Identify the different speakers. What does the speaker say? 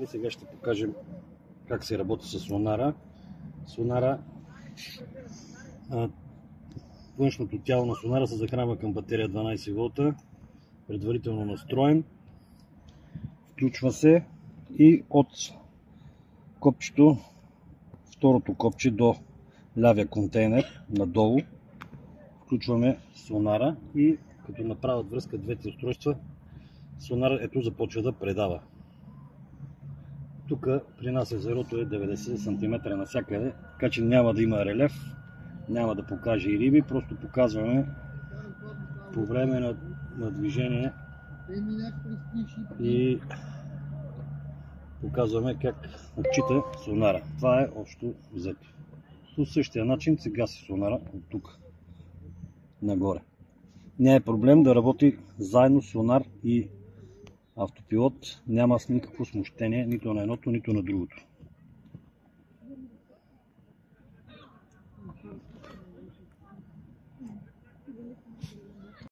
Speaker 1: И сега ще покажем как се работи с сонара. Сонара, външното тяло на сонара се захранва към батерия 12 волта, предварително настроен. Включва се и от копчето, второто копче до лявия контейнер надолу. Включваме сонара и като направят връзка двете устройства, сонара ето започва да предава. Тук при нас езерото е 90 см навсякъде, така че няма да има релеф, няма да покаже и риби, просто показваме по време на движение и показваме как отчита сонара. Това е общо взето. По същия начин се гаси сонара от тук нагоре. Не е проблем да работи заедно сонар и автопилот, няма никакво смущение нито на едното, нито на другото.